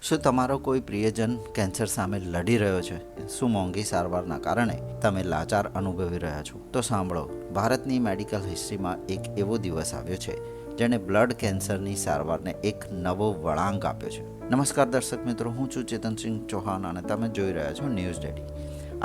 શું તમારો કોઈ પ્રિયજન કેન્સર સામે લડી રહ્યો છે? શું મોંઘી સારવારના કારણે તમે લાચાર અનુભવી રહ્યા છો? તો સાંભળો, ભારતની મેડિકલ હિસ્ટ્રીમાં એક એવો દિવસ આવ્યો છે જેણે બ્લડ કેન્સરની સારવારને એક નવો વળાંક આપ્યો છે. નમસ્કાર દર્શક મિત્રો, હું છું ચેતનસિંહ ચૌહાણ અને તમે જોઈ રહ્યા છો ન્યૂઝ ડેલી.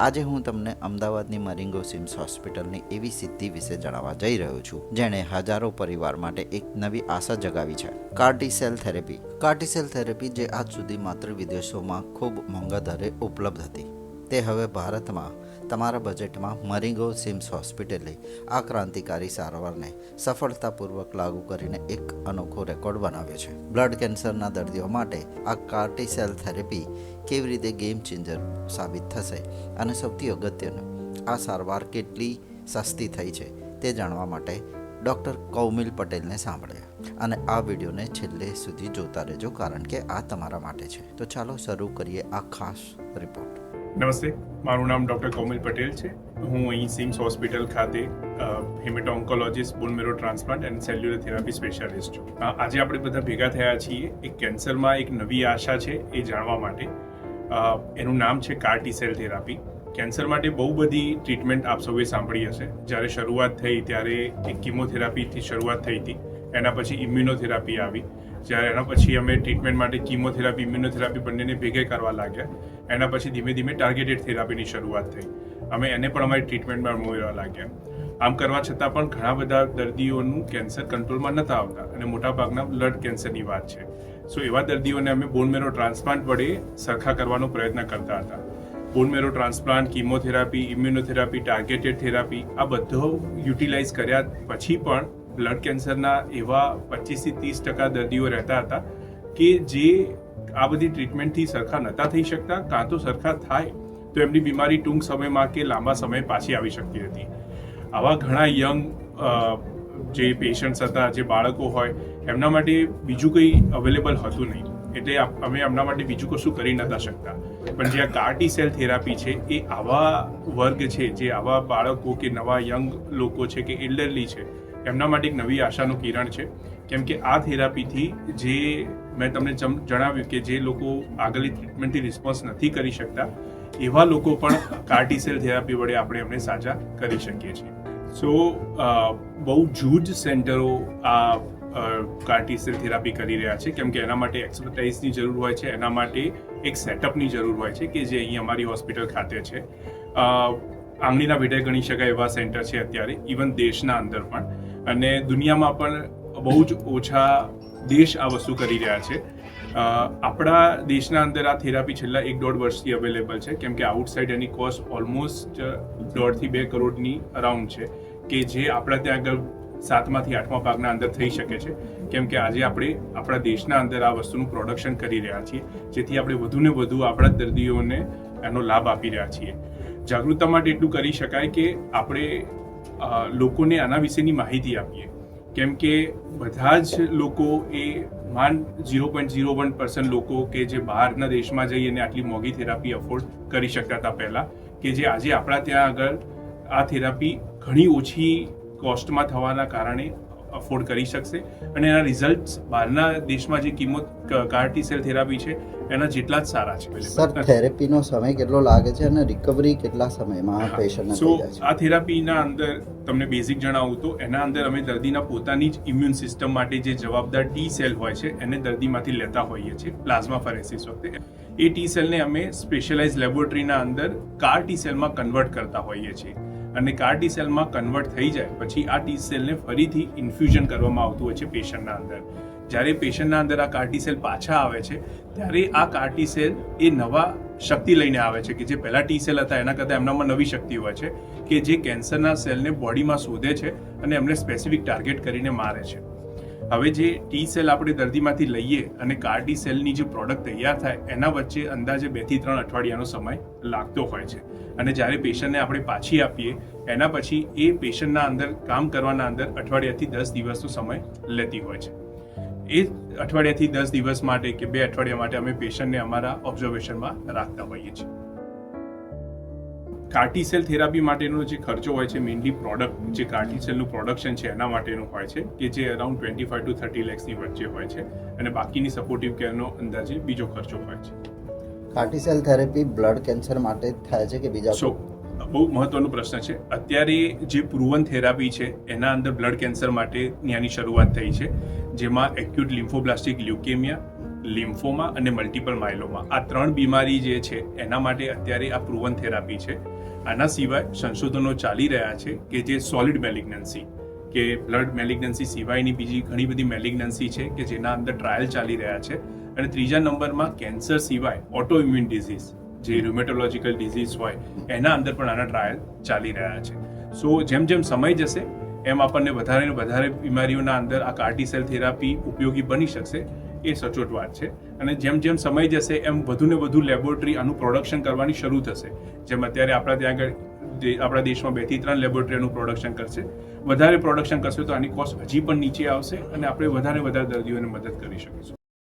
આજે હું તમને અમદાવાદની મરીંગો સિમ્સ હોસ્પિટલની એવી સિદ્ધિ વિશે જણાવવા જઈ રહ્યો છું જેણે હજારો પરિવાર માટે એક નવી આશા જગાવી છે. કાર્ટીસેલ થેરેપી. કાર્ટીસેલ થેરેપી જે આજ સુધી માત્ર વિદેશોમાં ખૂબ મોંઘા દરે ઉપલબ્ધ હતી, તે હવે ભારતમાં તમારા બજેટમાં મરીંગો સિમ્સ હોસ્પિટલે આ ક્રાંતિકારી સારવારને સફળતાપૂર્વક લાગુ કરીને એક અનોખો રેકોર્ડ બનાવ્યો છે. બ્લડ કેન્સરના દર્દીઓ માટે આ કાર્ટીસેલ થેરેપી કેવી રીતે ગેમ ચેન્જર સાબિત થશે અને સૌથી અગત્યનું, આ સારવાર કેટલી સસ્તી થઈ છે તે જાણવા માટે ડૉક્ટર કૌમિલ પટેલને સાંભળ્યા અને આ વિડીયોને છેલ્લે સુધી જોતા રહેજો, કારણ કે આ તમારા માટે છે. તો ચાલો શરૂ કરીએ આ ખાસ રિપોર્ટ. નમસ્તે, મારું નામ ડૉક્ટર કૌમિલ પટેલ છે. હું અહીં સિમ્સ હોસ્પિટલ ખાતે hemato oncologist, bone marrow transplant and cellular therapy specialist છું. આજે આપણે બધા ભેગા થયા છીએ એક કેન્સરમાં એક નવી આશા છે એ જાણવા માટે. એનું નામ છે કાર્ટીસેલ થેરાપી. કેન્સર માટે બહુ બધી ટ્રીટમેન્ટ આપ સૌએ સાંભળી હશે. જ્યારે શરૂઆત થઈ ત્યારે એક કિમોથેરાપીથી શરૂઆત થઈ હતી, એના પછી ઇમ્યુનોથેરાપી આવી. જ્યારે એના પછી અમે ટ્રીટમેન્ટ માટે કિમોથેરાપી, ઇમ્યુનોથેરાપી બંનેને ભેગે કરવા લાગ્યા. એના પછી ધીમે ધીમે ટાર્ગેટેડ થેરાપીની શરૂઆત થઈ. અમે એને પણ અમારી ટ્રીટમેન્ટમાં ઉમેરવા લાગ્યા. આમ કરવા છતાં પણ ઘણા બધા દર્દીઓનું કેન્સર કંટ્રોલમાં નહોતા આવતા અને મોટાભાગના બ્લડ કેન્સરની વાત છે. સો એવા દર્દીઓને અમે બોન મેરો ટ્રાન્સપ્લાન્ટ વડે સરખા કરવાનો પ્રયત્ન કરતા હતા. Bone marrow transplant, chemotherapy, immunotherapy, targeted therapy, આ બધો યુટિલાઇઝ કર્યા પછી પણ બ્લડ કેન્સરના એવા 25-30% દર્દીઓ રહેતા હતા કે જે આ બધી ટ્રીટમેન્ટથી સરખા નહોતા થઈ શકતા, કાં તો સરખા થાય તો એમની બીમારી ટૂંક સમયમાં કે લાંબા સમય પાછી આવી શકતી હતી. આવા ઘણા યંગ જે પેશન્ટ્સ હતા, જે બાળકો હોય, એમના માટે બીજું કંઈ અવેલેબલ હતું નહીં, એટલે અમે એમના માટે બીજું કશું કરી નહોતા શકતા. પણ જે આ કાર્ટીસેલ થેરાપી છે એ આવા વર્ગ છે, જે આવા બાળકો કે નવા યંગ લોકો છે કે એલ્ડરલી છે, એમના માટે એક નવી આશાનું કિરણ છે. કેમ કે આ થેરાપીથી જે મેં તમને જણાવ્યું કે જે લોકો આગળની ટ્રીટમેન્ટથી રિસ્પોન્સ નથી કરી શકતા, એવા લોકો પણ કાર્ટીસેલ થેરાપી વડે આપણે એમને સાજા કરી શકીએ છીએ. સો બહુ જૂજ સેન્ટરો આ કાર્ટીસેલ થેરાપી કરી રહ્યા છે, કેમ કે એના માટે એક્સપર્ટાઇઝની જરૂર હોય છે, એના માટે એક સેટઅપની જરૂર હોય છે કે જે અહીં અમારી હોસ્પિટલ ખાતે છે. આંગળીના વેઢે ગણી શકાય એવા સેન્ટર છે અત્યારે, ઇવન દેશના અંદર પણ, અને દુનિયામાં પણ બહુ જ ઓછા દેશ આ વસ્તુ કરી રહ્યા છે. આપણા દેશના અંદર આ થેરાપી છેલ્લા 1-1.5 વર્ષથી અવેલેબલ છે, કેમ કે આઉટસાઇડ એની કોસ્ટ ઓલમોસ્ટ 1.5-2 કરોડની અરાઉન્ડ છે, કે જે આપણા ત્યાં આગળ 7માંથી 8મા ભાગના અંદર થઈ શકે છે. કેમ કે આજે આપણે આપણા દેશના અંદર આ વસ્તુનું પ્રોડક્શન કરી રહ્યા છીએ, જેથી આપણે વધુને વધુ આપણા દર્દીઓને એનો લાભ આપી રહ્યા છીએ. જાગૃતતા માટે એટલું કરી શકાય કે આપણે લોકોને આના વિશેની માહિતી આપીએ, કેમ કે બધા જ લોકો એ 0.01% લોકો કે જે બહારના દેશમાં જઈને આટલી મોંઘી થેરાપી અફોર્ડ કરી શકતા હતા પહેલાં, કે જે આજે આપણા ત્યાં આગળ આ થેરાપી ઘણી ઓછી કોસ્ટમાં થવાના કારણે અફોર્ડ કરી શકશે અને એના રિઝલ્ટ બહારના દેશમાં જે કાર્ટીસેલ થેરાપી છે એના જેટલા જ સારા છે. સર, થેરેપીનો સમય કેટલો લાગે છે અને રિકવરી કેટલા સમયમાં પેશન્ટને થઈ જાય છે? આ થેરાપીના અંદર તમને બેઝિક જણાવું તો એના અંદર અમે દર્દીના પોતાની જ ઇમ્યુન સિસ્ટમ માટે જે જવાબદાર ટી સેલ હોય છે એને દર્દીમાંથી લેતા હોઈએ છીએ પ્લાઝમા ફરેસિસ વખતે. એ ટી સેલને અમે સ્પેશિયલાઇઝ લેબોરેટરીના અંદર કાર ટી સેલમાં કન્વર્ટ કરતા હોઈએ છીએ, અને કાર ટી સેલમાં કન્વર્ટ થઈ જાય પછી આ ટી સેલને ફરીથી ઇન્ફ્યુઝન કરવામાં આવતું હોય છે પેશન્ટના અંદર. જ્યારે પેશન્ટના અંદર આ કાર ટી સેલ પાછા આવે છે ત્યારે આ કાર ટી સેલ એ નવા શક્તિ લઈને આવે છે, કે જે પહેલા ટી સેલ હતા એના કરતાં એમનામાં નવી શક્તિ હોય છે, કે જે કેન્સરના સેલને બોડીમાં શોધે છે અને એમને સ્પેસિફિક ટાર્ગેટ કરીને મારે છે. હવે જે ટી સેલ આપણે દર્દીમાંથી લઈએ અને કાર ટી સેલની જે પ્રોડક્ટ તૈયાર થાય એના વચ્ચે અંદાજે 2 થી 3 અઠવાડિયાનો સમય લાગતો હોય છે, અને જ્યારે પેશન્ટને આપણે પાછી આપીએ એના પછી એ પેશન્ટના અંદર કામ કરવાના અંદર 8 અઠવાડિયાથી 10 દિવસનો સમય લેતી હોય છે. એ 8 અઠવાડિયાથી 10 દિવસ માટે કે 2 અઠવાડિયા માટે અમે પેશન્ટને અમારા ઓબ્ઝર્વેશનમાં રાખતા હોઈએ છીએ. કાર્ટીસેલ થેરાપી માટેનો જે ખર્ચો હોય છે, મેઇનલી પ્રોડક્ટ જે કાર્ટીસેલનું પ્રોડક્શન છે એના માટેનું હોય છે, કે જે અરાઉન્ડ 25 to 30 lakhsની વચ્ચે હોય છે, અને બાકીની સપોર્ટિવ કેરનો અંદાજે બીજો ખર્ચો હોય છે. કાર્ટી સેલ થેરેપી બ્લડ કેન્સર માટે થાય છે કે બીજા સો બહુ મહત્વનો પ્રશ્ન છે. અત્યારે જે પ્રુવન થેરાપી છે એના અંદર બ્લડ કેન્સર માટે ત્યાંની શરૂઆત થઈ છે, જેમાં એક્યુટ લિમ્ફોબ્લાસ્ટિક લ્યુકેમિયા, લિમ્ફોમા અને મલ્ટિપલ માયલોમા આ 3 બીમારી જે છે એના માટે અત્યારે આ પ્રુવન થેરાપી છે. આના સિવાય સંશોધનો ચાલી રહ્યા છે કે જે સોલિડ મેલિગ્નન્સી કે બ્લડ મેલિગ્નન્સી સિવાયની બીજી ઘણી બધી મેલિગ્નન્સી છે કે જેના અંદર ટ્રાયલ ચાલી રહ્યા છે. અને ત્રીજા નંબરમાં કેન્સર સિવાય ઓટો ઇમ્યુન ડિઝીઝ જે રુમેટોલોજીકલ ડિઝીઝ હોય એના અંદર પણ આના ટ્રાયલ ચાલી રહ્યા છે. સો જેમ જેમ સમય જશે એમ આપણને વધારે ને વધારે બીમારીઓના અંદર આ કાર્ટી સેલ થેરાપી ઉપયોગી બની શકશે, એ સચોટ વાત છે. અને જેમ જેમ સમય જશે એમ વધુ ને વધુ લેબોરેટરી આનું પ્રોડક્શન કરવાની શરૂ થશે. જેમ અત્યારે આપણા ત્યાં આગળ આપણા દેશમાં 2 થી 3 લેબોરેટરી આનું પ્રોડક્શન કરશે. વધારે પ્રોડક્શન કરશે તો આની કોસ્ટ હજી પણ નીચે આવશે અને આપણે વધારે દર્દીઓને મદદ કરી શકીશું.